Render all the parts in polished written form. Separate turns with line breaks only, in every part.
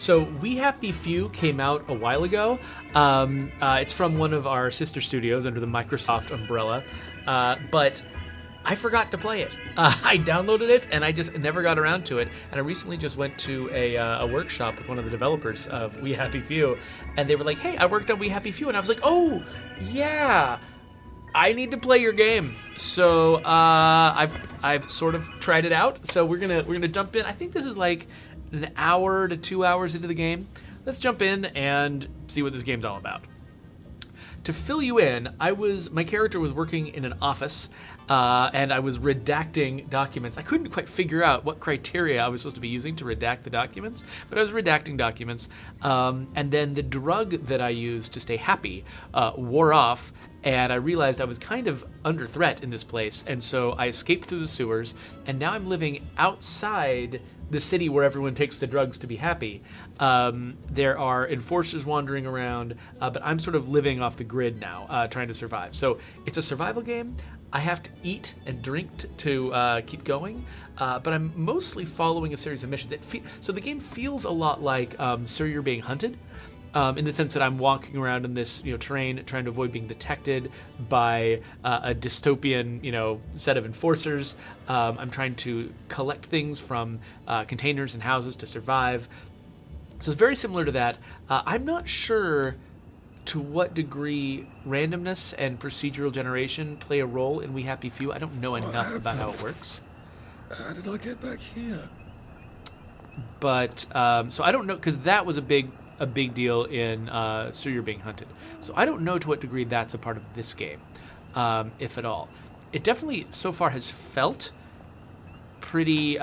So We Happy Few came out a while ago. It's from one of our sister studios under the Microsoft umbrella, but I forgot to play it. I downloaded it and I just never got around to it. And I recently just went to a workshop with one of the developers of We Happy Few, and they were like, "Hey, I worked on We Happy Few," and I was like, "Oh, yeah, I need to play your game." So I've sort of tried it out. So we're gonna jump in. I think this is like an hour to 2 hours into the game. Let's jump in and see what this game's all about. To fill you in, my character was working in an office, and I was redacting documents. I couldn't quite figure out what criteria I was supposed to be using to redact the documents, but I was redacting documents. And then the drug that I used to stay happy wore off, and I realized I was kind of under threat in this place, and so I escaped through the sewers, and now I'm living outside the city where everyone takes the drugs to be happy. There are enforcers wandering around, but I'm sort of living off the grid now, trying to survive. So it's a survival game. I have to eat and drink to keep going, but I'm mostly following a series of missions. So the game feels a lot like So You're Being Hunted, in the sense that I'm walking around in this terrain trying to avoid being detected by a dystopian set of enforcers. I'm trying to collect things from containers and houses to survive. So it's very similar to that. I'm not sure to what degree randomness and procedural generation play a role in We Happy Few. I don't know enough about how it works.
How did I get back here?
But so I don't know, because that was a big deal in So You're Being Hunted. So I don't know to what degree that's a part of this game, if at all. It definitely so far has felt pretty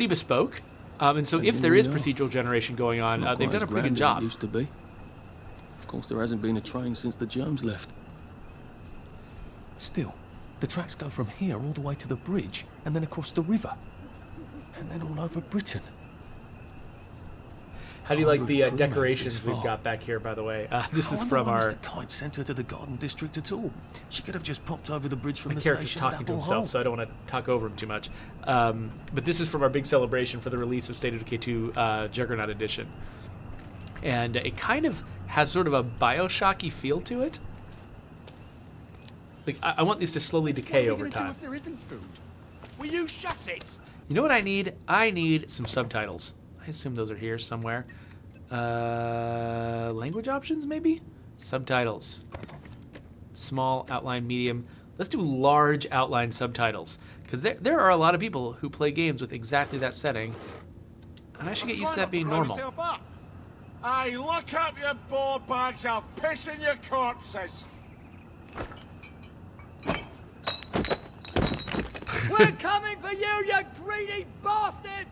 bespoke. And so if there is procedural generation going on, they've done a pretty good job.
It used to be. Of course, there hasn't been a train since the germs left.
Still, the tracks go from here all the way to the bridge, and then across the river, and then all over Britain.
How do you like the decorations we've got back here, by the way? This is from our...
The kite sent her to the garden district at all. She could have just popped over the bridge from the
character's
station.
Talking to himself, so I don't want to talk over him too much. But this is from our big celebration for the release of State of Decay 2 Juggernaut Edition. And it kind of has sort of a Bioshocky feel to it. Like, I want these to slowly decay over time.
What are we going to do if there isn't food? Will you shut it?
You know what I need? I need some subtitles. I assume those are here somewhere. Language options, maybe? Subtitles. Small, outline, medium. Let's do large outline subtitles. Because there are a lot of people who play games with exactly that setting. And I should get used to that being normal.
Hey, look up your board bags. I'll piss in your corpses. We're coming for you, you greedy bastard!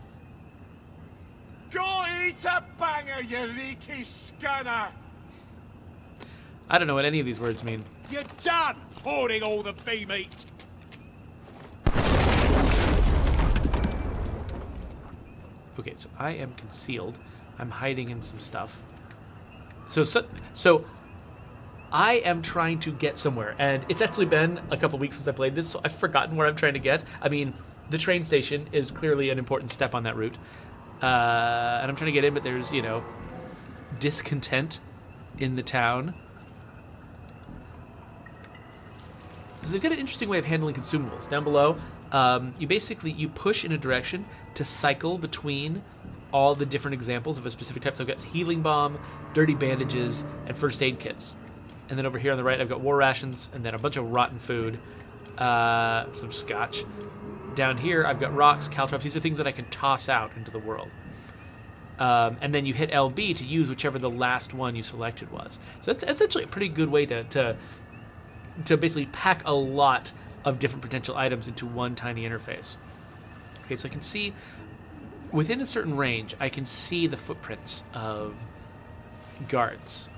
Go eat a banger, you leaky scanner!
I don't know what any of these words mean.
You're done hoarding all the bee meat!
Okay, so I am concealed. I'm hiding in some stuff. So I am trying to get somewhere, and it's actually been a couple weeks since I played this, so I've forgotten where I'm trying to get. I mean, the train station is clearly an important step on that route. And I'm trying to get in, but there's, discontent in the town. So they've got an interesting way of handling consumables. Down below, you push in a direction to cycle between all the different examples of a specific type. So I've got healing balm, dirty bandages, and first aid kits. And then over here on the right, I've got war rations, and then a bunch of rotten food, some scotch. Down here, I've got rocks, caltrops. These are things that I can toss out into the world. And then you hit LB to use whichever the last one you selected was. So that's essentially a pretty good way to basically pack a lot of different potential items into one tiny interface. Okay, so I can see, within a certain range, I can see the footprints of guards.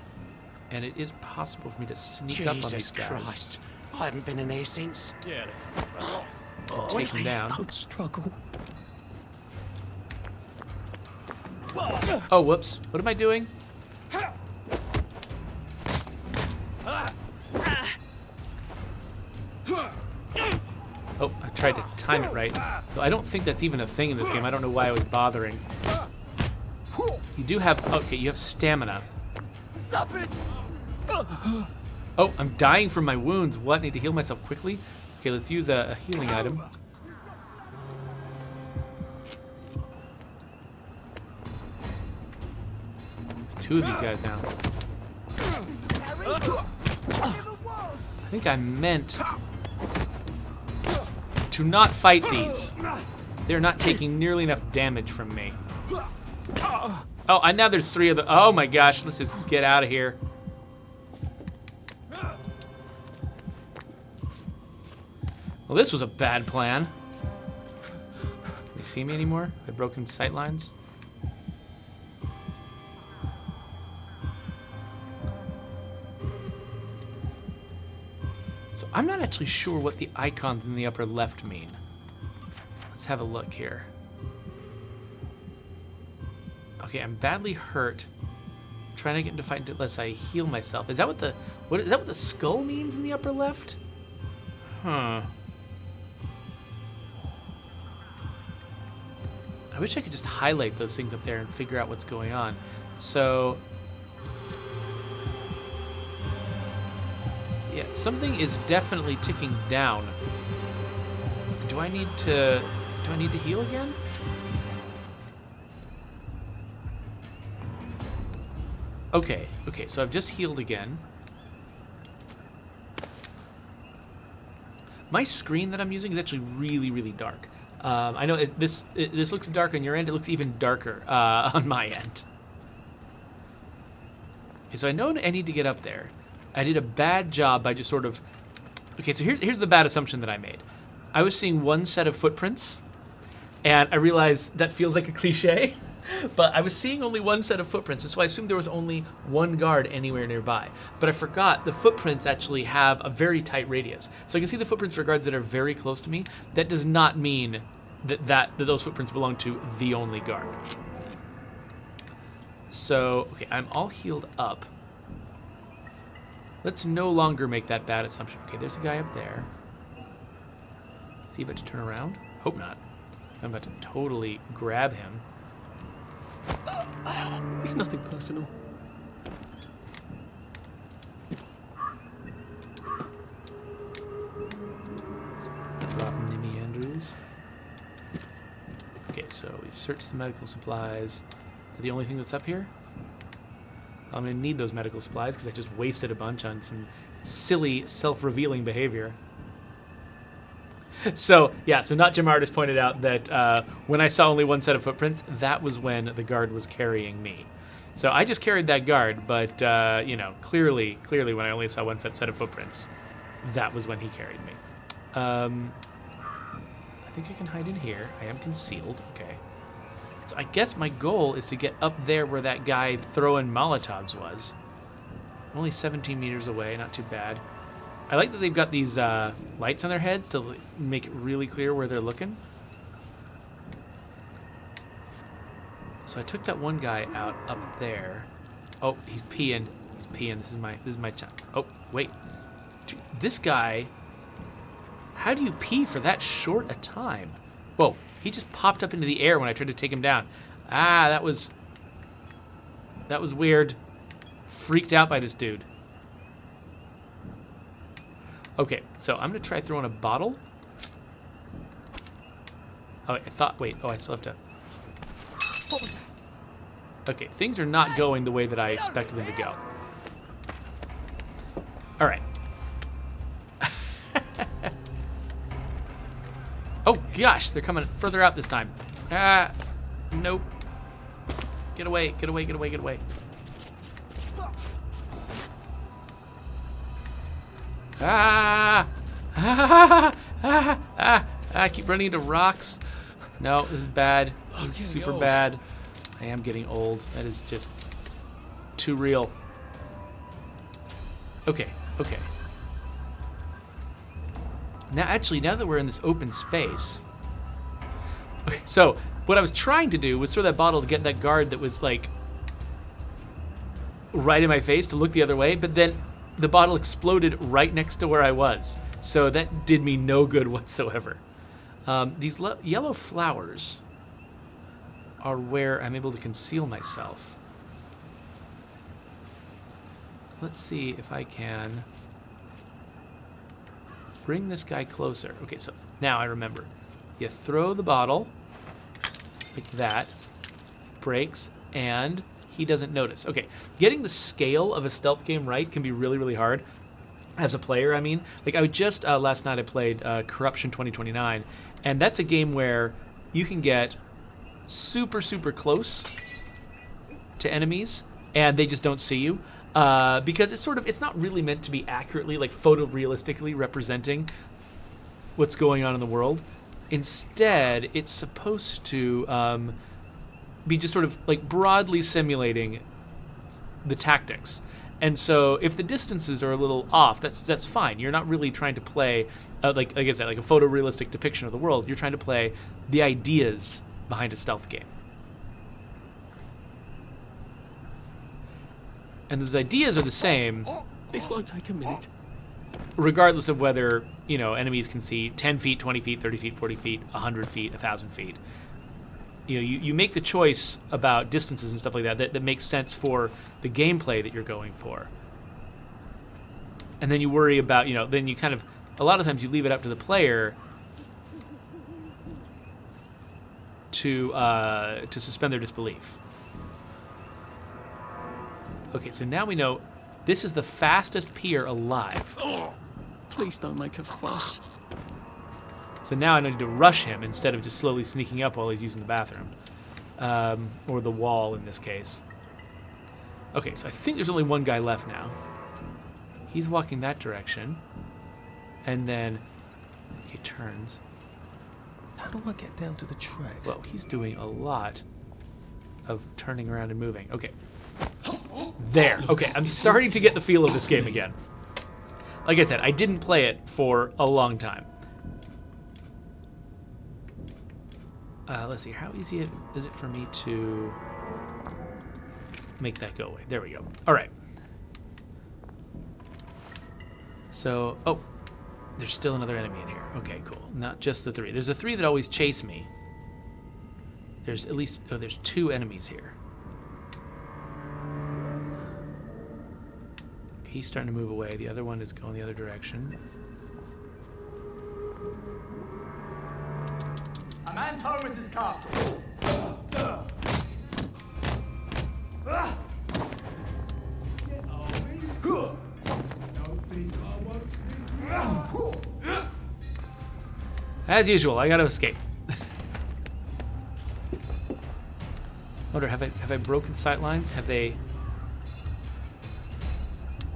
And it is possible for me to sneak up on these guys.
Jesus Christ. I haven't been in here since.
Yeah. Take them down.
Don't struggle.
Oh, whoops. What am I doing? Oh, I tried to time it right. So I don't think that's even a thing in this game. I don't know why I was bothering. You do have, okay, you have stamina.
Stop it!
Oh, I'm dying from my wounds. What? Need to heal myself quickly? Okay, let's use a healing item. There's two of these guys now. I think I meant to not fight these. They're not taking nearly enough damage from me. Oh, and now there's three of them. Oh my gosh, let's just get out of here. Well, this was a bad plan. Can you see me anymore? The broken sight lines? So I'm not actually sure what the icons in the upper left mean. Let's have a look here. Okay, I'm badly hurt. I'm trying to get into fight unless I heal myself. Is that what the skull means in the upper left? Huh. I wish I could just highlight those things up there and figure out what's going on. So, yeah, something is definitely ticking down. Do I need to heal again? Okay, so I've just healed again. My screen that I'm using is actually really, really dark. I know this looks dark on your end. It looks even darker on my end. Okay, so I know I need to get up there. I did a bad job by just sort of... Okay, so here's the bad assumption that I made. I was seeing one set of footprints, and I realized that feels like a cliche, but I was seeing only one set of footprints, and so I assumed there was only one guard anywhere nearby. But I forgot the footprints actually have a very tight radius. So I can see the footprints for guards that are very close to me. That does not mean that those footprints belong to the only guard. So, okay, I'm all healed up. Let's no longer make that bad assumption. Okay, there's a guy up there. Is he about to turn around? Hope not. I'm about to totally grab him.
It's nothing personal.
Drop Nimmy Andrews. Okay, so we've searched the medical supplies. Is that the only thing that's up here? I'm gonna need those medical supplies because I just wasted a bunch on some silly self-revealing behavior. So, yeah, so Not Jim Artist pointed out that when I saw only one set of footprints, that was when the guard was carrying me. So I just carried that guard, but, you know, clearly when I only saw one set of footprints, that was when he carried me. I think I can hide in here. I am concealed. Okay. So I guess my goal is to get up there where that guy throwing Molotovs was. I'm only 17 meters away, not too bad. I like that they've got these lights on their heads to make it really clear where they're looking. So I took that one guy out up there. Oh, he's peeing. He's peeing. This is my chance. Oh, wait. This guy. How do you pee for that short a time? Whoa, he just popped up into the air when I tried to take him down. Ah, that was weird. Freaked out by this dude. Okay, so I'm gonna try throwing a bottle. Oh, I still have to. Okay, things are not going the way that I expected them to go. All right. Oh gosh, they're coming further out this time. Ah, nope. Get away, get away, get away, get away. Ah! Ah! Ah! Ah! I keep running into rocks. No, this is bad. This is super bad. I am getting old. That is just too real. Okay, okay. Now that we're in this open space. Okay, so what I was trying to do was throw that bottle to get that guard that was like right in my face to look the other way, but then the bottle exploded right next to where I was. So that did me no good whatsoever. These yellow flowers are where I'm able to conceal myself. Let's see if I can bring this guy closer. Okay, so now I remember. You throw the bottle like that, breaks, and he doesn't notice. Okay, getting the scale of a stealth game right can be really, really hard. As a player, I mean. Like, I just, last night I played Corruption 2029, and that's a game where you can get super, super close to enemies, and they just don't see you. Because it's not really meant to be accurately, like, photorealistically representing what's going on in the world. Instead, it's supposed to be just sort of, like, broadly simulating the tactics. And so if the distances are a little off, that's fine. You're not really trying to play, like I said, like a photorealistic depiction of the world. You're trying to play the ideas behind a stealth game. And those ideas are the same.
This won't take a minute.
Regardless of whether, enemies can see 10 feet, 20 feet, 30 feet, 40 feet, 100 feet, 1,000 feet. You make the choice about distances and stuff like that makes sense for the gameplay that you're going for. And then you worry about, then you kind of, a lot of times you leave it up to the player to suspend their disbelief. Okay, so now we know this is the fastest pier alive.
Oh, please don't make a fuss.
So now I need to rush him instead of just slowly sneaking up while he's using the bathroom. Or the wall in this case. Okay, so I think there's only one guy left now. He's walking that direction. And then he turns.
How do I get down to the tracks?
Whoa, he's doing a lot of turning around and moving. Okay. There. Okay, I'm starting to get the feel of this game again. Like I said, I didn't play it for a long time. Let's see, how easy is it for me to make that go away? There we go. All right. So, there's still another enemy in here. Okay, cool. Not just the three. There's the three that always chase me. There's at least, there's two enemies here. Okay, he's starting to move away. The other one is going the other direction.
A man's home is his castle.
As usual, I gotta escape. Wonder, have I broken sight lines? Have they?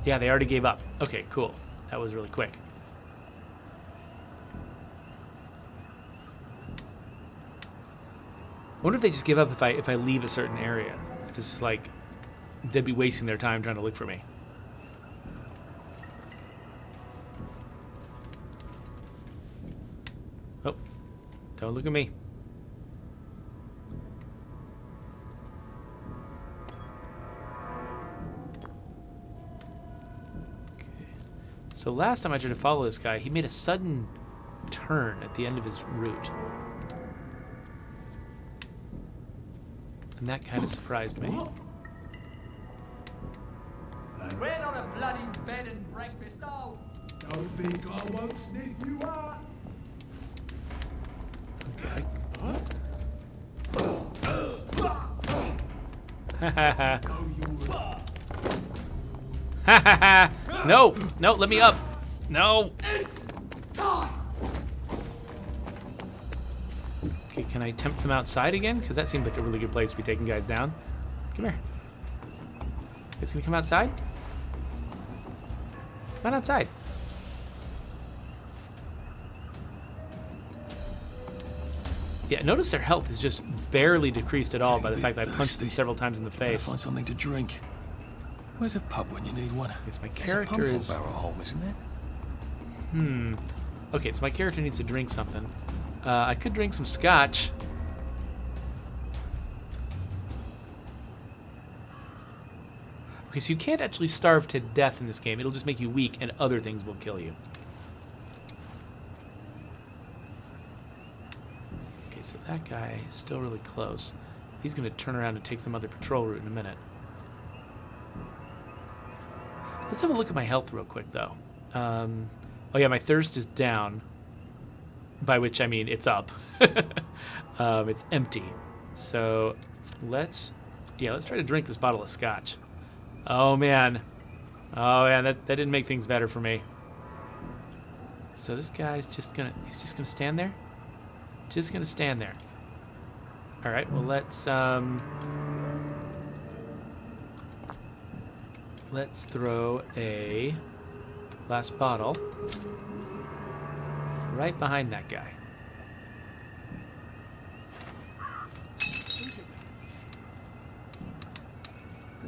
Yeah, they already gave up. Okay, cool. That was really quick. I wonder if they just give up if I leave a certain area. If this is like, they'd be wasting their time trying to look for me. Oh, don't look at me. Okay. So last time I tried to follow this guy, he made a sudden turn at the end of his route. And that kind of surprised me.
We're not a bloody bed and breakfast, oh!
Don't think I won't sniff you out.
Okay. Ha ha ha. Ha ha ha. No, no, let me up. No.
It's time!
Okay, can I tempt them outside again? Because that seemed like a really good place to be taking guys down. Come here. Guys gonna come outside? Come on outside. Yeah, notice their health is just barely decreased at all by the fact that I punched them several times in the
Gotta
face.
find something to drink. Where's a pub when you need one?
Yes, my
There's a
character
pump or
is...
barrel home, isn't there?
Okay, so my character needs to drink something. I could drink some scotch. Okay, so you can't actually starve to death in this game. It'll just make you weak and other things will kill you. that guy is still really close. He's going to turn around and take some other patrol route in a minute. Let's have a look at my health real quick, though. Oh, yeah, my thirst is down, by which I mean it's up. It's empty. So let's try to drink this bottle of scotch. Oh, man. That didn't make things better for me. So this guy's he's just gonna stand there? Just gonna stand there. All right, well, let's throw a last bottle right behind that guy.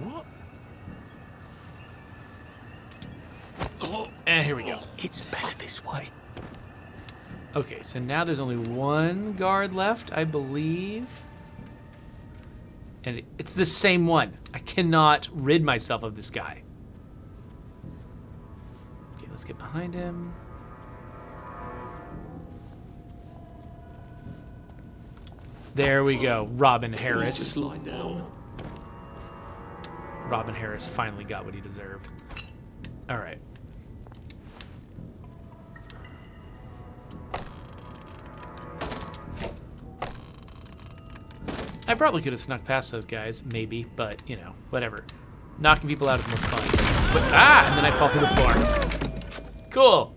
What?
And here we go.
It's better this way.
Okay, so now there's only one guard left, I believe. And it's the same one. I cannot rid myself of this guy. Okay, let's get behind him. There we go. Robin Harris.
Just lie down.
Robin Harris finally got what he deserved. All right. I probably could have snuck past those guys, maybe, but, you know, whatever. Knocking people out is more fun. But, and then I fall through the floor. Cool.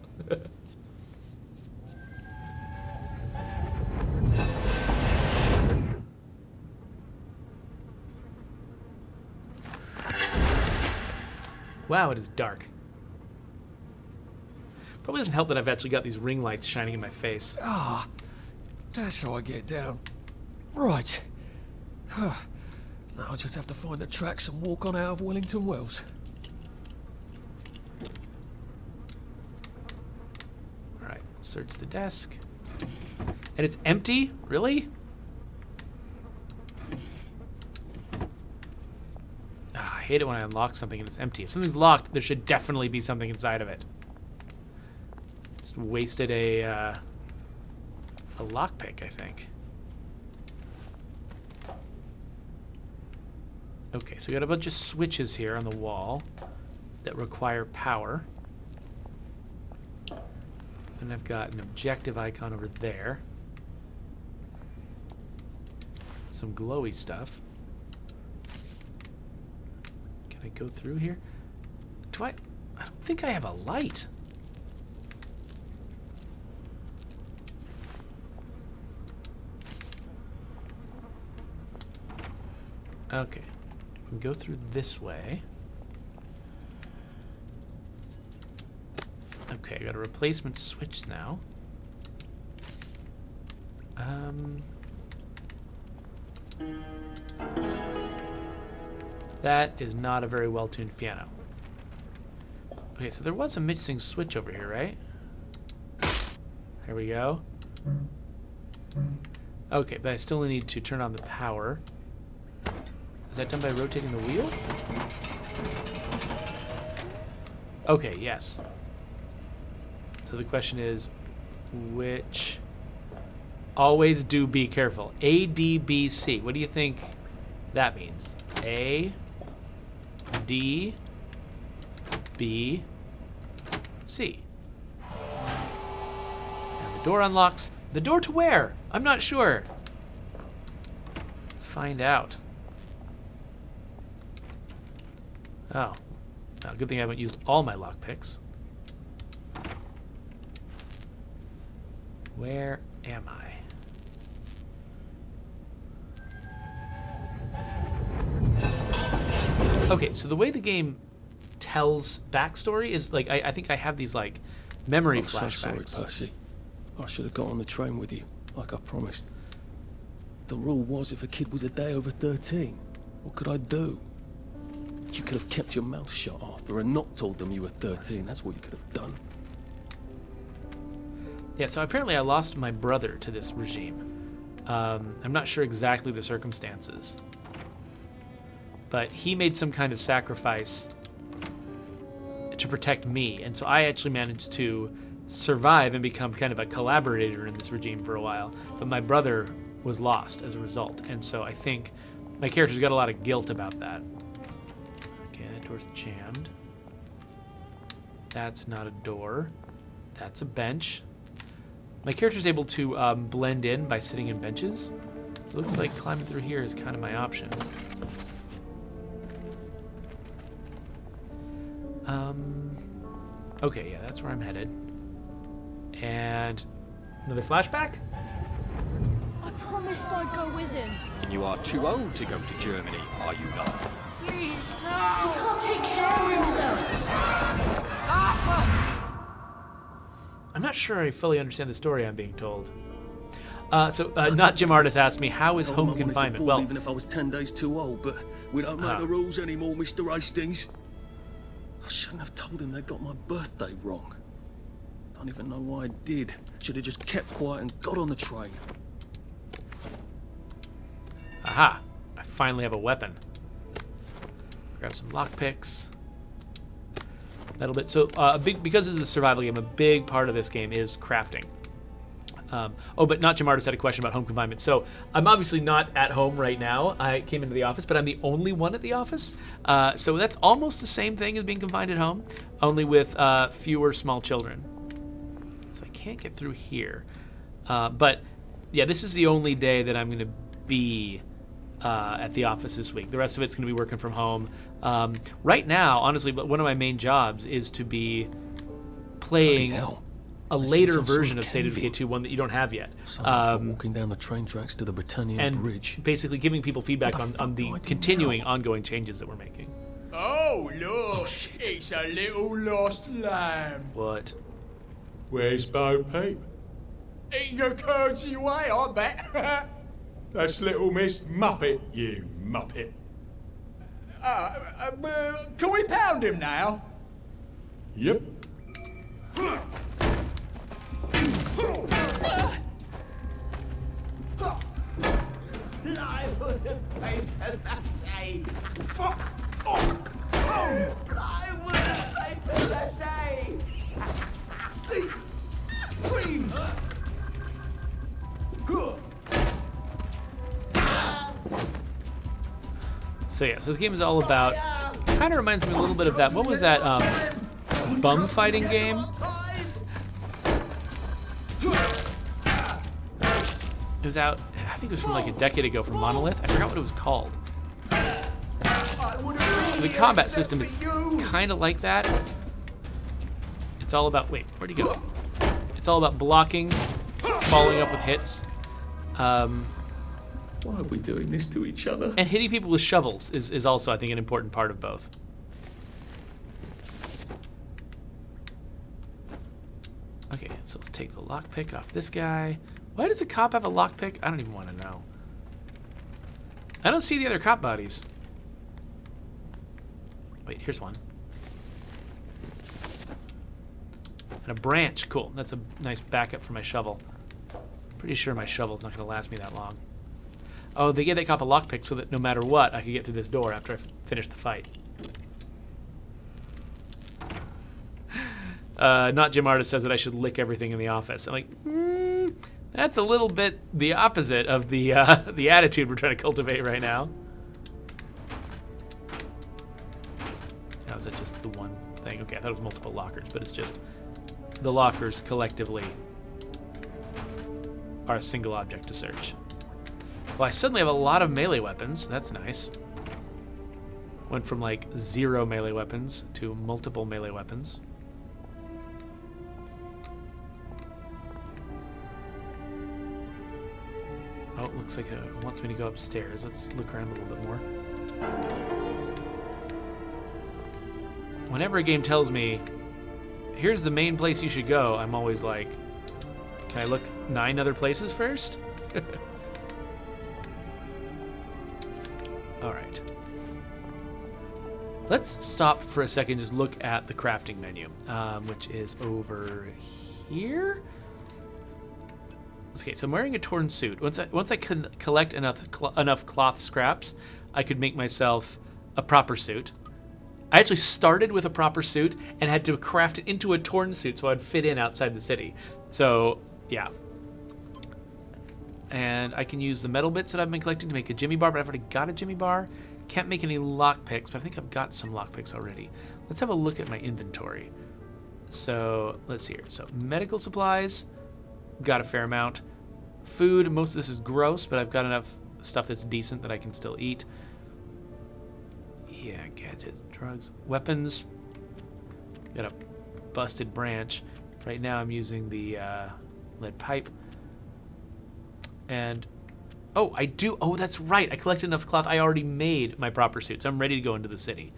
Wow, it is dark. Probably doesn't help that I've actually got these ring lights shining in my face.
Ah, that's how I get down. Right. Now I just have to find the tracks and walk on out of Wellington Wells.
Alright, search the desk. And it's empty? Really? I hate it when I unlock something and it's empty. If something's locked, there should definitely be something inside of it. Just wasted a lockpick, I think. Okay, so we got a bunch of switches here on the wall that require power. And I've got an objective icon over there. Some glowy stuff. Can I go through here? I don't think I have a light. Okay. I can go through this way. Okay, I got a replacement switch now. That is not a very well-tuned piano. Okay, so there was a missing switch over here, right? There we go. Okay, but I still need to turn on the power. Is that done by rotating the wheel? Okay, yes. So the question is, which... Always do be careful. A, D, B, C. What do you think that means? A, D, B, C. And the door unlocks. The door to where? I'm not sure. Let's find out. Oh. Well, good thing I haven't used all my lockpicks. Where am I? Okay, so the way the game tells backstory is like I think I have these like memory
I'm so
flashbacks.
sorry, Percy. I should have got on the train with you, like I promised. The rule was if a kid was a day over 13, what could I do? You could have kept your mouth shut, Arthur, and not told them you were 13. That's what you could have done.
Yeah, so apparently I lost my brother to this regime. I'm not sure exactly the circumstances. But he made some kind of sacrifice to protect me. And so I actually managed to survive and become kind of a collaborator in this regime for a while. But my brother was lost as a result. And so I think my character's got a lot of guilt about that. Okay, that door's jammed. That's not a door. That's a bench. My character's able to blend in by sitting in benches. It looks like climbing through here is kind of my option. Okay, yeah, that's where I'm headed. And another flashback?
I promised I'd go with him.
And you are too old to go to Germany, are you not?
He can't take care of himself.
I'm not sure I fully understand the story I'm being told. Not Jim Artis asked me, how is
Told him
home
I wanted to
confinement?
board
Well,
even if I was 10 days too old, but we don't make the rules anymore, Mr. Hastings. I shouldn't have told him they got my birthday wrong. Don't even know why I did. Should have just kept quiet and got on the train.
aha, I finally have a weapon. Grab some lockpicks. That'll bit. So because this is a survival game, a big part of this game is crafting. But not Jim Artis had a question about home confinement. So I'm obviously not at home right now. I came into the office, but I'm the only one at the office. So that's almost the same thing as being confined at home, only with fewer small children. So I can't get through here. But yeah, this is the only day that I'm going to be at the office this week. The rest of it's going to be working from home. Right now, honestly, one of my main jobs is to be playing a later version of State of Decay 2, one that you don't have yet.
So much for walking down the train tracks to the Britannia
and
Bridge.
basically giving people feedback on the
do I do
continuing,
now?
ongoing changes that we're making.
Oh, look, it's a little lost lamb.
What?
Where's Bo Peep? Eating her curdsy away, I bet. That's little Miss Muppet, you Muppet. Can we pound him now? Yep.
Plywood and paper mache. Fuck off. Plywood and paper mache. Sleep. Cream.
So yeah, so this game is all about, kind of reminds me a little bit of that, what was that bum fighting game? It was out, I think it was from like a decade ago from Monolith. I forgot what it was called. The combat system is kind of like that. It's all about, wait, where'd he go? It's all about blocking, following up with hits.
Why are we doing this to each other?
And hitting people with shovels is also, I think, an important part of both. Okay, so let's take the lockpick off this guy. Why does a cop have a lockpick? I don't even want to know. I don't see the other cop bodies. Wait, here's one. And a branch, cool. That's a nice backup for my shovel. Pretty sure my shovel's not going to last me that long. Oh, they gave that cop a lockpick so that no matter what, I could get through this door after I finish the fight. Not Jim Artis says that I should lick everything in the office. I'm like, that's a little bit the opposite of the attitude we're trying to cultivate right now. Now, is that just the one thing? Okay, I thought it was multiple lockers, but it's just the lockers collectively are a single object to search. Well, I suddenly have a lot of melee weapons. That's nice. Went from like 0 melee weapons to multiple melee weapons. Oh, it looks like it wants me to go upstairs. Let's look around a little bit more. Whenever a game tells me, here's the main place you should go, I'm always like, can I look 9 other places first? All right. Let's stop for a second, just look at the crafting menu, which is over here. Okay, so I'm wearing a torn suit. Once I can collect enough cloth scraps, I could make myself a proper suit. I actually started with a proper suit and had to craft it into a torn suit so I'd fit in outside the city. So, yeah. and I can use the metal bits that I've been collecting to make a Jimmy bar, but I've already got a Jimmy bar. Can't make any lockpicks, but I think I've got some lockpicks already. Let's have a look at my inventory. So let's see here. So medical supplies, got a fair amount. Food, most of this is gross, but I've got enough stuff that's decent that I can still eat. Yeah, gadgets, drugs, weapons. Got a busted branch. Right now I'm using the lead pipe. And, oh, I do, oh, that's right. I collected enough cloth. I already made my proper suit, so I'm ready to go into the city.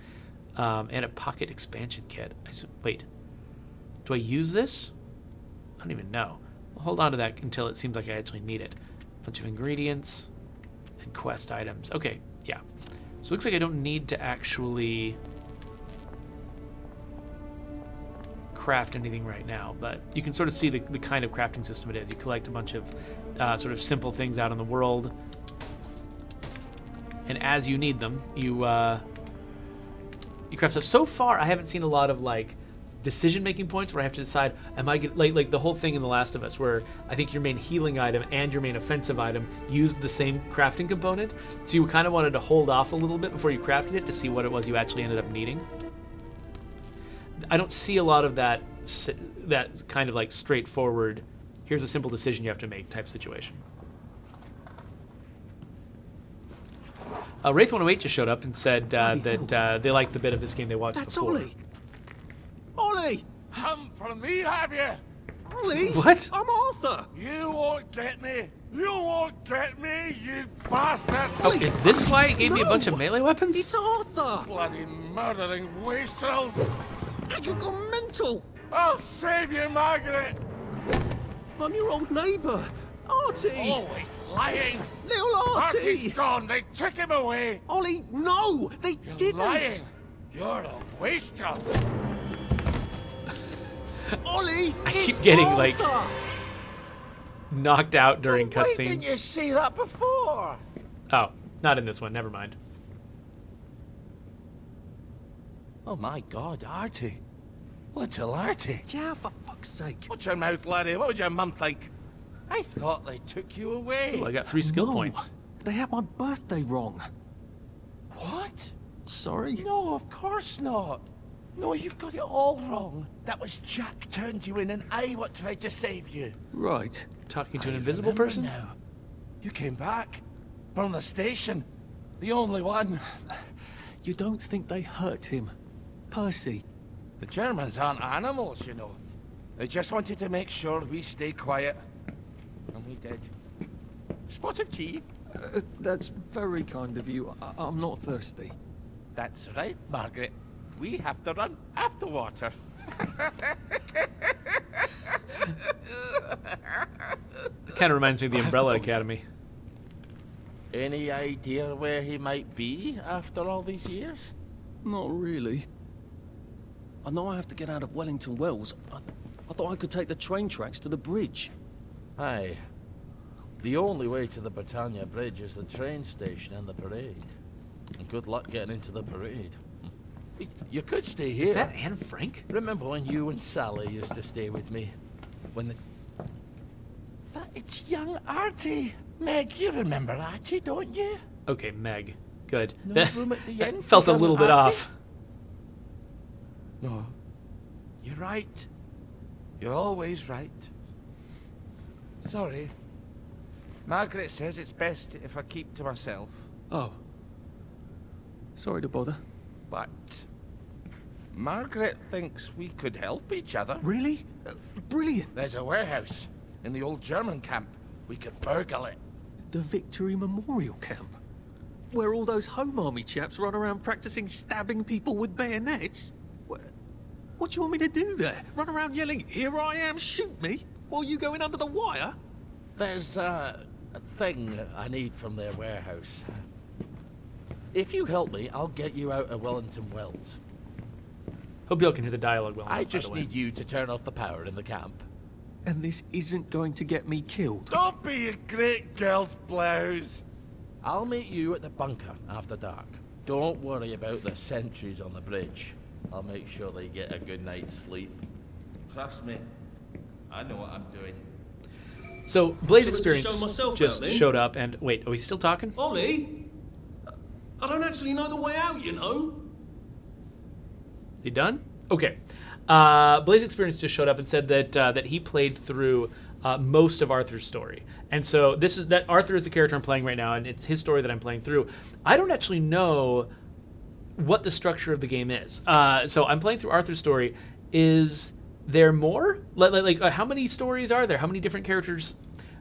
And a pocket expansion kit. Wait, do I use this? I don't even know. I'll hold on to that until it seems like I actually need it. Bunch of ingredients and quest items. Okay, yeah. So it looks like I don't need to actually craft anything right now, but you can sort of see the kind of crafting system it is. You collect a bunch of sort of simple things out in the world, and as you need them, you craft stuff. So far, I haven't seen a lot of like decision-making points where I have to decide, am I gonna, like the whole thing in The Last of Us, where I think your main healing item and your main offensive item used the same crafting component, so you kind of wanted to hold off a little bit before you crafted it to see what it was you actually ended up needing. I don't see a lot of that kind of like straightforward, here's a simple decision you have to make type situation. Wraith 108 just showed up and said that they liked the bit of this game they watched before.
Ollie! Ollie!
Come for me, have you?
Ollie!
What?
I'm Arthur!
You won't get me! You won't get me, you bastards!
Oh, is this why it gave me a bunch of melee weapons?
It's Arthur!
Bloody murdering wastrels!
You gone mental!
I'll save you, Margaret!
I'm your old neighbour, Artie!
Always lying!
Little Artie!
Artie's gone, they took him away!
Ollie, no! They
You're
didn't!
lying! You're a wastrel!
Ollie!
I keep
it's
getting,
Arthur!
like, knocked out during
Why
cutscenes.
didn't you see that before?
Oh, not in this one. Never mind.
Oh my God, Artie. Little Artie.
Yeah, for fuck's sake.
Watch your mouth, laddie. What would your mum think? I thought they took you away.
Ooh, I got 3 skill
No,
points.
They had my birthday wrong.
What?
Sorry?
No, of course not. No, you've got it all wrong. That was Jack turned you in and I what tried to save you.
Right.
Talking to an
I
invisible
remember
person?
Now. You came back. From the station. The only one.
You don't think they hurt him? Percy?
The Germans aren't animals, you know. They just wanted to make sure we stay quiet. And we did. Spot of tea?
That's very kind of you. I'm not thirsty.
That's right, Margaret. We have to run after water.
It kind of reminds me of the Umbrella Academy.
Any idea where he might be after all these years?
Not really. I know I have to get out of Wellington Wells. I thought I could take the train tracks to the bridge.
Aye. The only way to the Britannia Bridge is the train station and the parade. And good luck getting into the parade. You could stay here.
Is that Anne Frank?
Remember when you and Sally used to stay with me? When the...
But it's young Artie. Meg, you remember Artie, don't you?
Okay, Meg. Good.
No
That,
room at the
that
inn for
felt a
young
little bit
Artie?
off.
No. You're right. You're always right. Sorry. Margaret says it's best if I keep to myself.
Oh. Sorry to bother.
But Margaret thinks we could help each other.
Really? Brilliant.
There's a warehouse in the old German camp. We could burgle it.
The Victory Memorial Camp? Where all those Home Army chaps run around practicing stabbing people with bayonets? What do you want me to do there? Run around yelling, "Here I am, shoot me," while you go in under the wire?
There's a thing I need from their warehouse. If you help me, I'll get you out of Wellington Wells.
Hope y'all can hear the dialogue well enough,
I
by
just
the way.
need you to turn off the power in the camp.
And this isn't going to get me killed.
Don't be a great girl's blouse.
I'll meet you at the bunker after dark. Don't worry about the sentries on the bridge. I'll make sure they get a good night's sleep.
Trust me. I know what I'm doing.
So Blaze
Shall I just
Experience
show myself
just
out, then?
showed up, and wait, are we still talking?
Ollie? I don't actually know the way out, you know?
You done? Okay. Blaze Experience just showed up and said that he played through most of Arthur's story, and so that Arthur is the character I'm playing right now, and it's his story that I'm playing through. I don't actually know what the structure of the game is, so I'm playing through Arthur's story. Is there more? How many stories are there? How many different characters?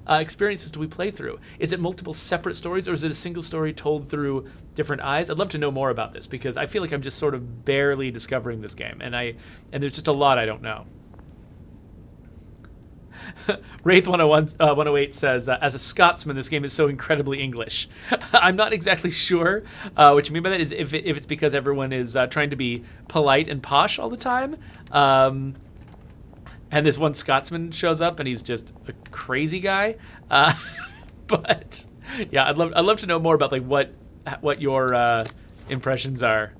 Experiences do we play through? Is it multiple separate stories, or is it a single story told through different eyes? I'd love to know more about this, because I feel like I'm just sort of barely discovering this game, and there's just a lot I don't know. Wraith 108 says, as a Scotsman, this game is so incredibly English. I'm not exactly sure what you mean by that. Is if it's because everyone is trying to be polite and posh all the time. And this one Scotsman shows up, and he's just a crazy guy. But yeah, I'd love to know more about like what your impressions are.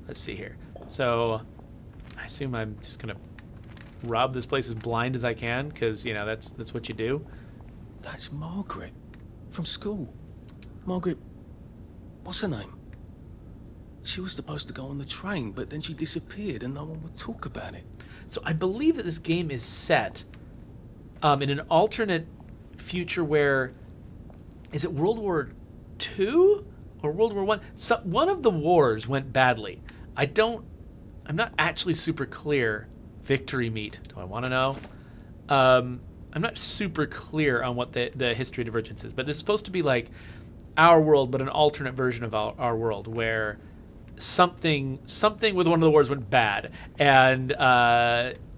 Let's see here. So I assume I'm just gonna rob this place as blind as I can, because that's what you do.
That's Margaret. From school. Margaret... What's her name? She was supposed to go on the train, but then she disappeared and no one would talk about it.
So I believe that this game is set in an alternate future where... Is it World War II or World War I? One of the wars went badly. I'm not actually super clear. Victory Meat. Do I want to know? I'm not super clear on what the history divergence is, but this is supposed to be like our world, but an alternate version of our world, where something with one of the wars went bad, and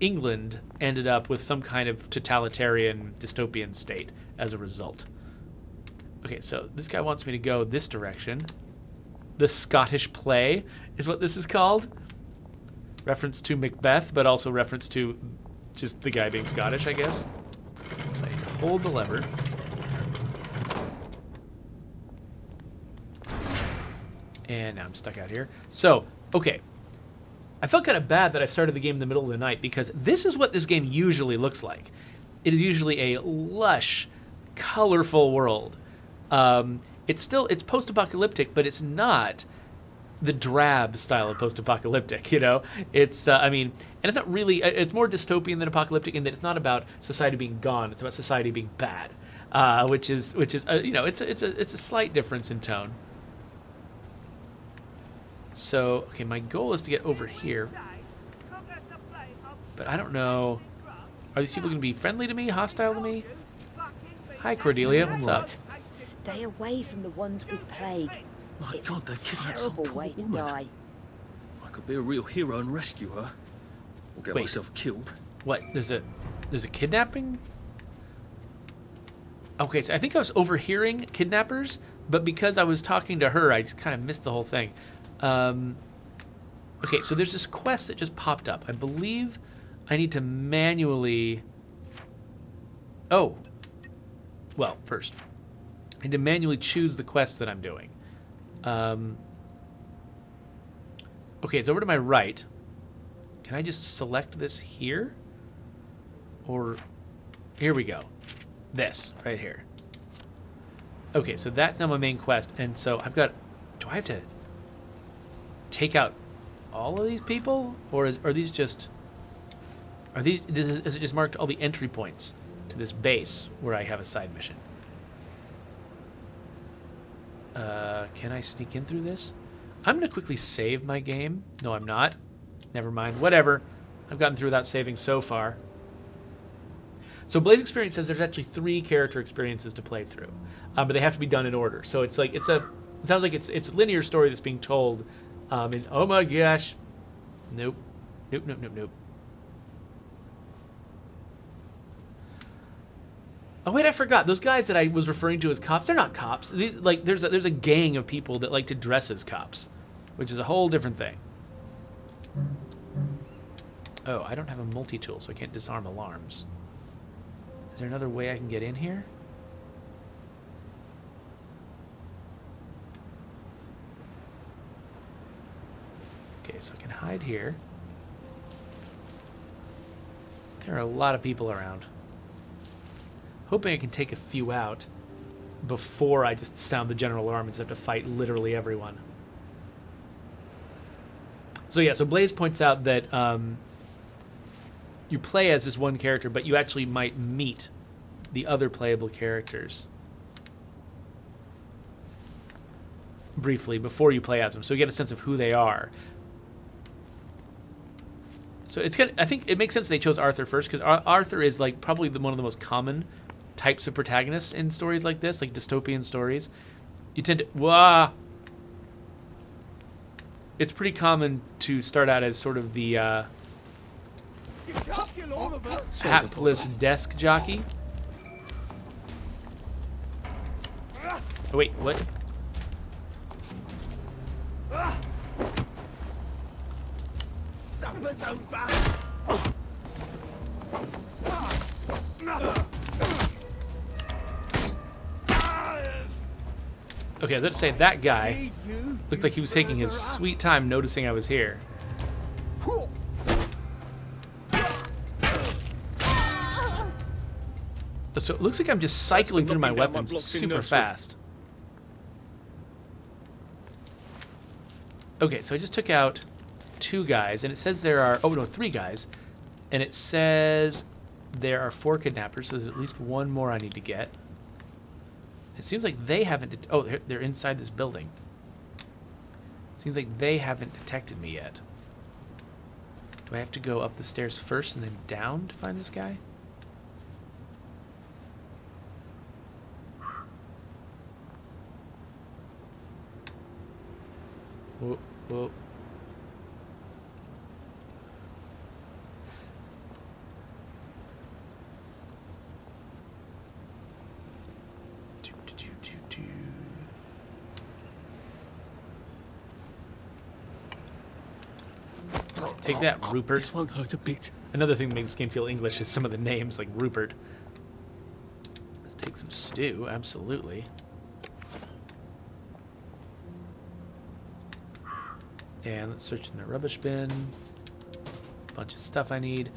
England ended up with some kind of totalitarian dystopian state as a result. Okay, so this guy wants me to go this direction. The Scottish play is what this is called. Reference to Macbeth, but also reference to just the guy being Scottish, I guess. So I need to hold the lever. And now I'm stuck out here. So, okay. I felt kind of bad that I started the game in the middle of the night, because this is what this game usually looks like. It is usually a lush, colorful world. It's post-apocalyptic, but it's not the drab style of post-apocalyptic, It's, and it's not really, it's more dystopian than apocalyptic in that it's not about society being gone, it's about society being bad, which is it's a slight difference in tone. So, okay, my goal is to get over here, but I don't know, are these people going to be friendly to me, hostile to me? Hi, Cordelia, what's up?
Stay away from the ones with plague.
My
It's
God,
a
they kidnapped some
terrible
poor
way to
woman.
die.
I could be a real hero and rescue her. Or get
Wait.
myself killed.
What? There's a kidnapping? Okay, so I think I was overhearing kidnappers, but because I was talking to her, I just kind of missed the whole thing. Okay, so there's this quest that just popped up. I believe I need to manually... Oh. Well, first, I need to manually choose the quest that I'm doing. Okay, it's over to my right. Can I just select this here? Or, here we go. This, right here. Okay, so that's now my main quest, and so I've got, do I have to take out all of these people? Or are these just, is it just marked all the entry points to this base where I have a side mission? Can I sneak in through this? I'm going to quickly save my game. No, I'm not. Never mind. Whatever. I've gotten through without saving so far. So Blaze Experience says there's actually 3 character experiences to play through, but they have to be done in order. So it's like it sounds like it's a linear story that's being told. Oh my gosh. Nope. Nope. Oh wait, I forgot. Those guys that I was referring to as cops, they're not cops. These there's a gang of people that like to dress as cops, which is a whole different thing. Oh, I don't have a multi-tool, so I can't disarm alarms. Is there another way I can get in here? Okay, so I can hide here. There are a lot of people around. Hoping I can take a few out before I just sound the general alarm and just have to fight literally everyone. So yeah, so Blaze points out that you play as this one character, but you actually might meet the other playable characters briefly before you play as them, so you get a sense of who they are. So it's I think it makes sense they chose Arthur first, because Arthur is like probably one of the most common types of protagonists in stories like this, like dystopian stories. You tend to it's pretty common to start out as sort of the hapless desk jockey. Oh, wait, what?
Supper's over.
Okay, I was about to say, that guy looked like he was taking his sweet time noticing I was here. So it looks like I'm just cycling through my weapons super fast. Okay, so I just took out 2 guys, and it says there are... Oh, no, 3 guys. And it says there are 4 kidnappers, so there's at least 1 more I need to get. It seems like they haven't... Oh, they're inside this building. Seems like they haven't detected me yet. Do I have to go up the stairs first and then down to find this guy? Whoa, whoa. Take that, Rupert.
This won't hurt a bit.
Another thing that makes this game feel English is some of the names, like Rupert. Let's take some stew, absolutely. And let's search in the rubbish bin. Bunch of stuff I need.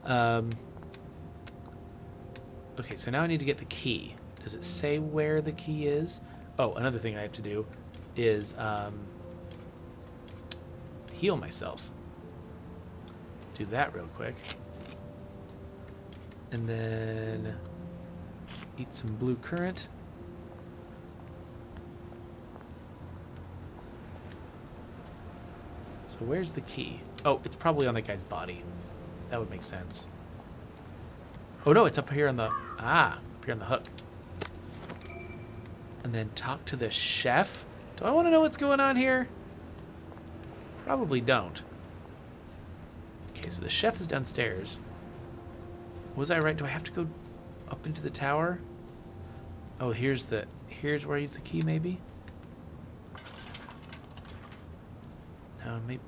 Okay, so now I need to get the key. Does it say where the key is? Oh, another thing I have to do is heal myself. Do that real quick. And then eat some blue currant. So where's the key? Oh, it's probably on that guy's body. That would make sense. Oh no, it's up here on the... up here on the hook. And then talk to the chef? Do I want to know what's going on here? Probably don't. Okay, so the chef is downstairs. Was I right? Do I have to go up into the tower? Oh, here's where I use the key, maybe? No, maybe...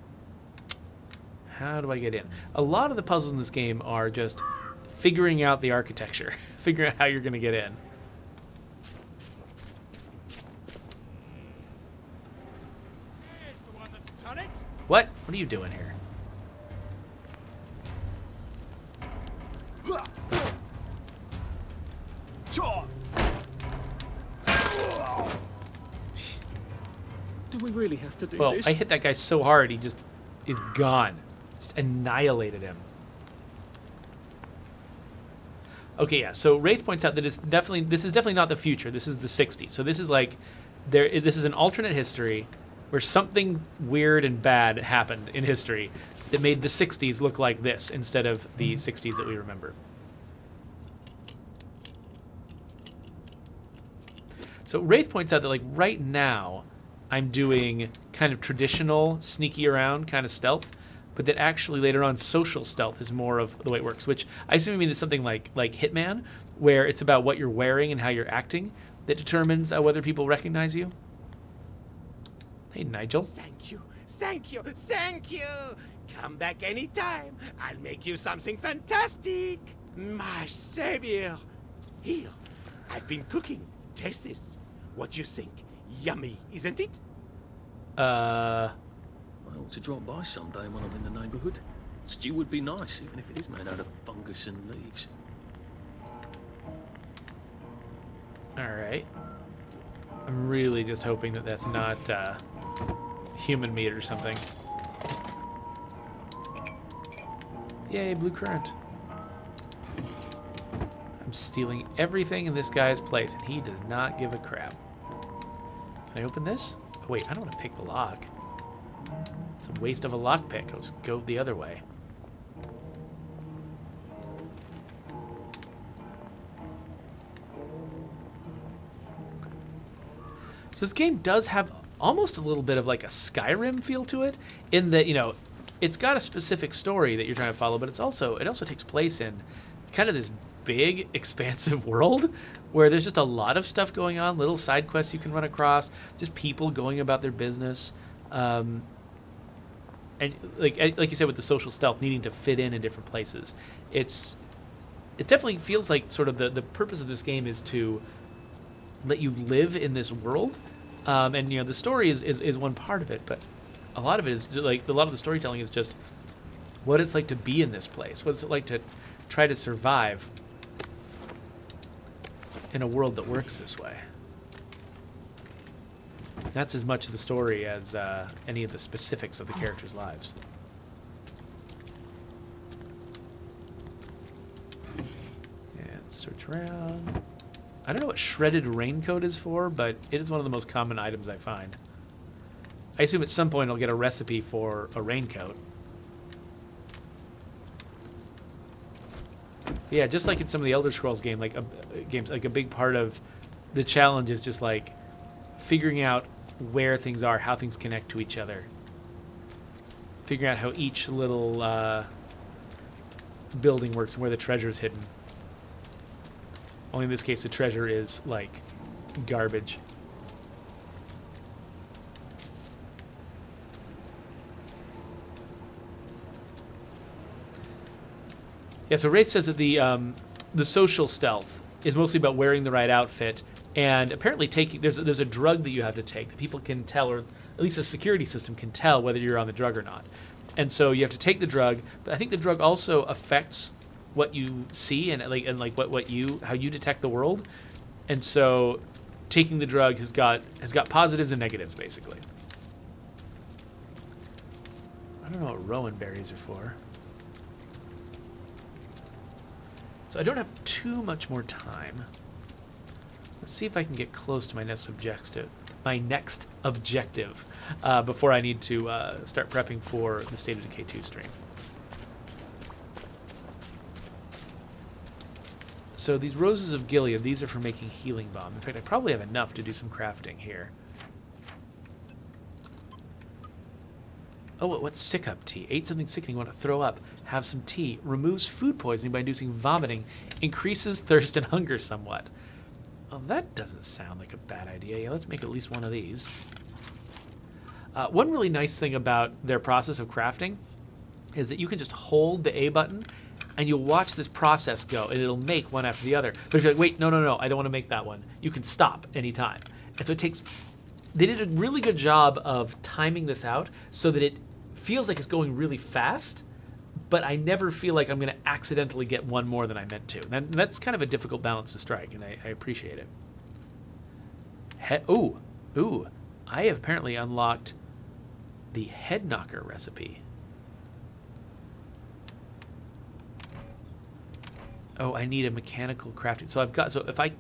How do I get in? A lot of the puzzles in this game are just figuring out the architecture. Figuring out how you're going to get in. What? What are you doing here?
Do we really have to do
Well,
this?
I hit that guy so hard, he just is gone. Just annihilated him. Okay, yeah. So Wraith points out that this is definitely not the future. This is the 60s. So this is like this is an alternate history where something weird and bad happened in history that made the 60s look like this instead of the 60s that we remember. So Wraith points out that like right now I'm doing kind of traditional sneaky around kind of stealth, but that actually later on social stealth is more of the way it works, which I assume you mean is something like Hitman, where it's about what you're wearing and how you're acting that determines whether people recognize you. Hey, Nigel.
Thank you, thank you, thank you. Come back anytime. I'll make you something fantastic. My savior. Here, I've been cooking. Taste this. What you think? Yummy, isn't it?
I ought to drop by someday when I'm in the neighbourhood. Stew would be nice, even if it is made out of fungus and leaves.
Alright. I'm really just hoping that that's not human meat or something. Yay, blue currant. I'm stealing everything in this guy's place, and he does not give a crap. Can I open this? Oh, wait, I don't want to pick the lock. It's a waste of a lockpick. I'll just go the other way. So this game does have almost a little bit of like a Skyrim feel to it, in that, you know, it's got a specific story that you're trying to follow, but it also takes place in kind of this big, expansive world where there's just a lot of stuff going on, little side quests you can run across, just people going about their business, and like you said, with the social stealth, needing to fit in different places. It definitely feels like sort of the purpose of this game is to let you live in this world, and you know, the story is one part of it, but a lot of it is just like, a lot of the storytelling is just what it's like to be in this place, what it's like to try to survive in a world that works this way. That's as much of the story as any of the specifics of the characters' lives. And search around. I don't know what shredded raincoat is for, but it is one of the most common items I find. I assume at some point I'll get a recipe for a raincoat. Yeah, just like in some of the Elder Scrolls games, like a big part of the challenge is just like figuring out where things are, how things connect to each other, figuring out how each little building works and where the treasure is hidden. Only in this case, the treasure is like garbage. Yeah, so Wraith says that the social stealth is mostly about wearing the right outfit, and apparently there's a drug that you have to take that people can tell, or at least a security system can tell whether you're on the drug or not. And so you have to take the drug, but I think the drug also affects what you see and how you detect the world. And so taking the drug has got positives and negatives, basically. I don't know what rowan berries are for. So I don't have too much more time. Let's see if I can get close to my next objective before I need to start prepping for the State of Decay 2 stream. So these Roses of Gilead, these are for making healing balm. In fact, I probably have enough to do some crafting here. Oh, what's sick up tea? Ate something sickening, want to throw up. Have some tea. Removes food poisoning by inducing vomiting. Increases thirst and hunger somewhat. Well, that doesn't sound like a bad idea. Yeah, let's make at least one of these. One really nice thing about their process of crafting is that you can just hold the A button and you'll watch this process go, and it'll make one after the other. But if you're like, wait, no, I don't want to make that one, you can stop anytime. And so they did a really good job of timing this out so that it feels like it's going really fast, but I never feel like I'm going to accidentally get one more than I meant to. And that's kind of a difficult balance to strike, and I appreciate it. Ooh, I have apparently unlocked the head knocker recipe. Oh, I need a mechanical crafting. So if I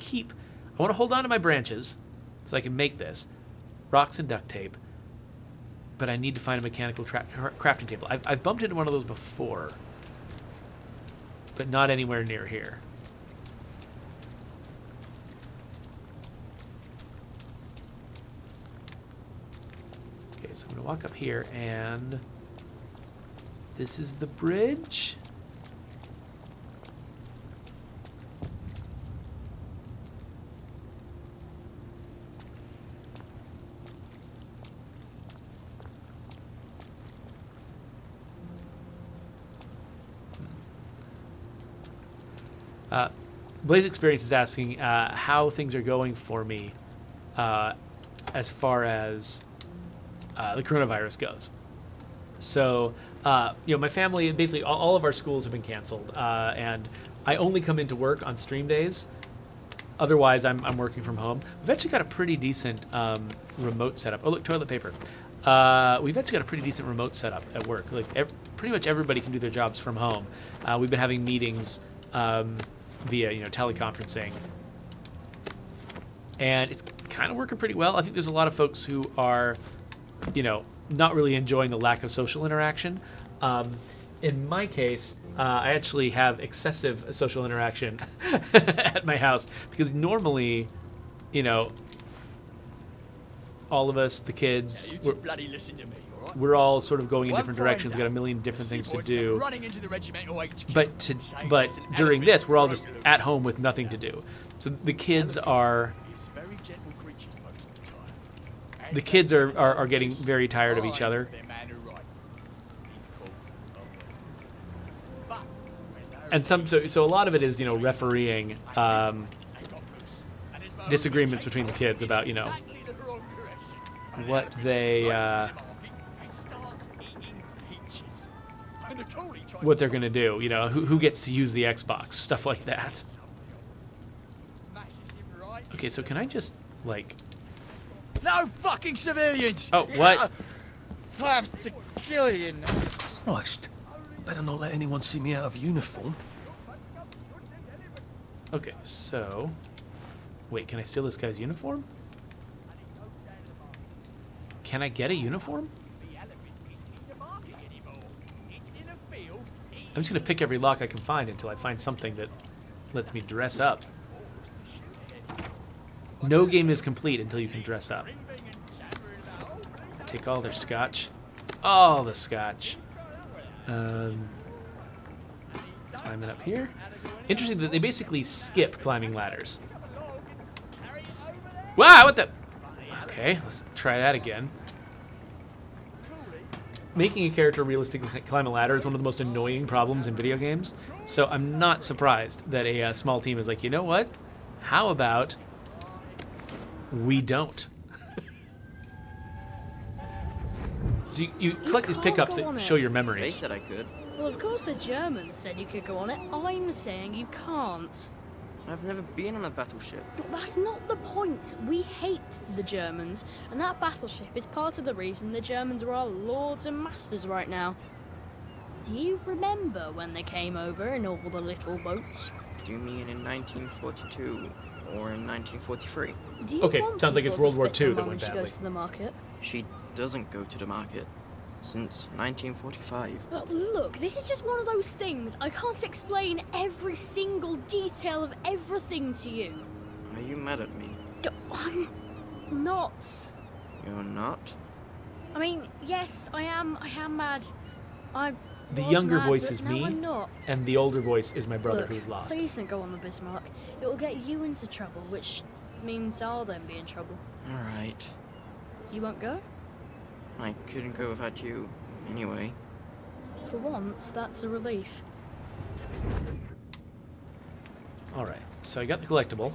want to hold on to my branches so I can make this. Rocks and duct tape. But I need to find a mechanical crafting table. I've bumped into one of those before, but not anywhere near here. Okay, so I'm going to walk up here, and this is the bridge. Blaze Experience is asking how things are going for me as far as the coronavirus goes. So My family, basically all of our schools have been canceled, and I only come into work on stream days. Otherwise, I'm working from home. We've actually got a pretty decent remote setup. Oh, look, toilet paper. We've actually got a pretty decent remote setup at work. Like pretty much everybody can do their jobs from home. We've been having meetings via teleconferencing, and it's kind of working pretty well. I think there's a lot of folks who are, not really enjoying the lack of social interaction. In my case, I actually have excessive social interaction at my house because normally, all of us, the kids, we're all sort of going in different directions. We've got a million different things to do. But during this, we're all just at home with nothing to do. So the kids are getting very tired of each other. And so a lot of it is, refereeing disagreements between the kids about, what they're gonna do, who gets to use the Xbox, stuff like that. Okay, so can I just
No fucking civilians!
Oh, what?
I have to kill you now.
Christ. Better not let anyone see me out of uniform.
Okay, so wait, can I steal this guy's uniform? Can I get a uniform? I'm just gonna pick every lock I can find until I find something that lets me dress up. No game is complete until you can dress up. Take all their scotch. All the scotch. Climbing up here. Interesting that they basically skip climbing ladders. Wow, what the? Okay, let's try that again. Making a character realistically climb a ladder is one of the most annoying problems in video games. So I'm not surprised that a small team is like, you know what? How about we don't? So you collect these pickups that show your memories.
They said I could.
Well, of course the Germans said you could go on it. I'm saying you can't.
I've never been on a battleship.
But that's not the point. We hate the Germans, and that battleship is part of the reason the Germans are our lords and masters right now. Do you remember when they came over in all the little boats?
Do you mean in 1942 or in 1943?
Do you
Okay,
want
sounds like it's
people
World
to
War
spit
II
on
that
Mum
went
when she
badly.
goes to the market?
She doesn't go to the market since 1945.
But look, this is just one of those things. I can't explain every single detail of everything to you.
Are you mad at me?
I'm not.
You're not?
I mean, yes, I am mad.
The
was
younger
mad,
voice
but
is
now
me,
I'm not.
and the older voice is my brother
Look,
who's lost.
Please don't go on the Bismarck. It will get you into trouble, which means I'll then be in trouble.
Alright.
You won't go?
I couldn't go without you, anyway.
For once, that's a relief.
Alright, so I got the collectible.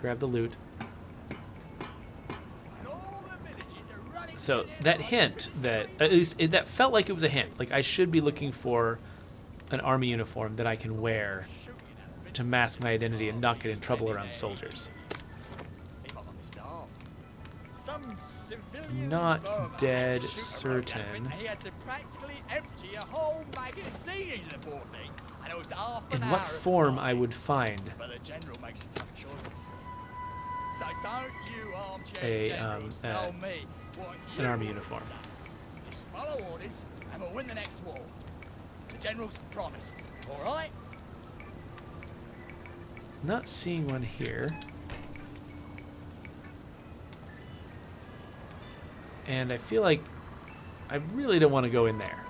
Grab the loot. So that hint that, at least that felt like it was a hint. Like I should be looking for an army uniform that I can wear to mask my identity and not get in trouble around soldiers. Not dead certain. In what form I would find an army uniform.
Just follow orders and we'll win the next war. The general's promised, all right?
Not seeing one here. And I feel like I really don't want to go in there.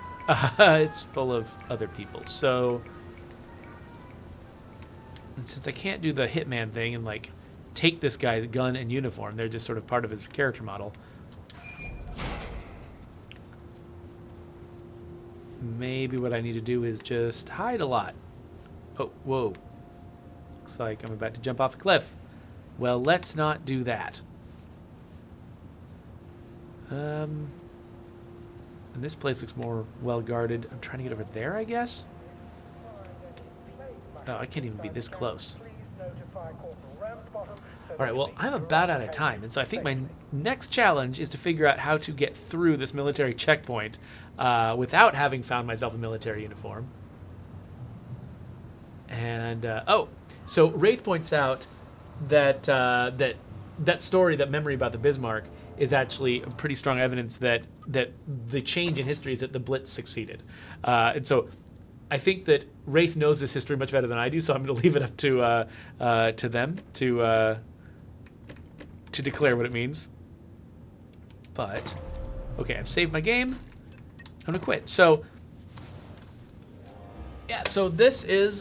It's full of other people. So, and since I can't do the hitman thing and like take this guy's gun and uniform, they're just sort of part of his character model. Maybe what I need to do is just hide a lot. Oh, whoa. Looks like I'm about to jump off a cliff. Well, let's not do that. And this place looks more well guarded. I'm trying to get over there, I guess. Oh, I can't even be this close. All right, well, I'm about out of time, and so I think my next challenge is to figure out how to get through this military checkpoint without having found myself a military uniform. And so Wraith points out that that story, that memory about the Bismarck, is actually pretty strong evidence that the change in history is that the Blitz succeeded, and so I think that Wraith knows this history much better than I do. So I'm going to leave it up to them to declare what it means. But okay, I've saved my game. I'm going to quit. So yeah, so this is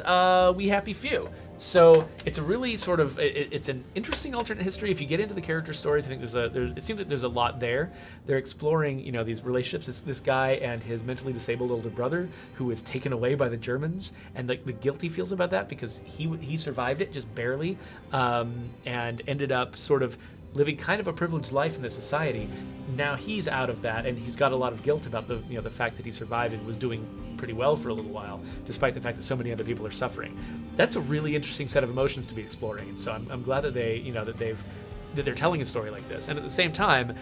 We Happy Few. So it's a really sort of it's an interesting alternate history. If you get into the character stories, I think it seems that there's a lot there. They're exploring, you know, these relationships. This guy and his mentally disabled older brother who was taken away by the Germans, and like the guilt he feels about that because he survived it just barely, and ended up sort of living kind of a privileged life in this society. Now he's out of that, and he's got a lot of guilt about the fact that he survived and was doing pretty well for a little while, despite the fact that so many other people are suffering. That's a really interesting set of emotions to be exploring, and so I'm glad that they're telling a story like this, and at the same time,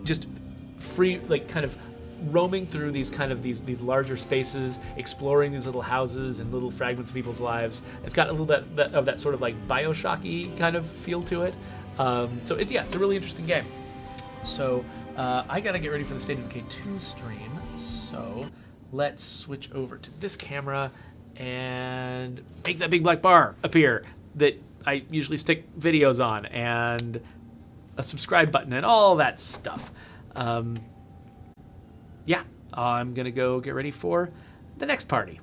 just free, like kind of roaming through these larger spaces, exploring these little houses and little fragments of people's lives. It's got a little bit of that sort of like Bioshock-y kind of feel to it. So it's a really interesting game. So I gotta get ready for the State of Decay 2 stream. So let's switch over to this camera and make that big black bar appear that I usually stick videos on, and a subscribe button and all that stuff. I'm gonna go get ready for the next party.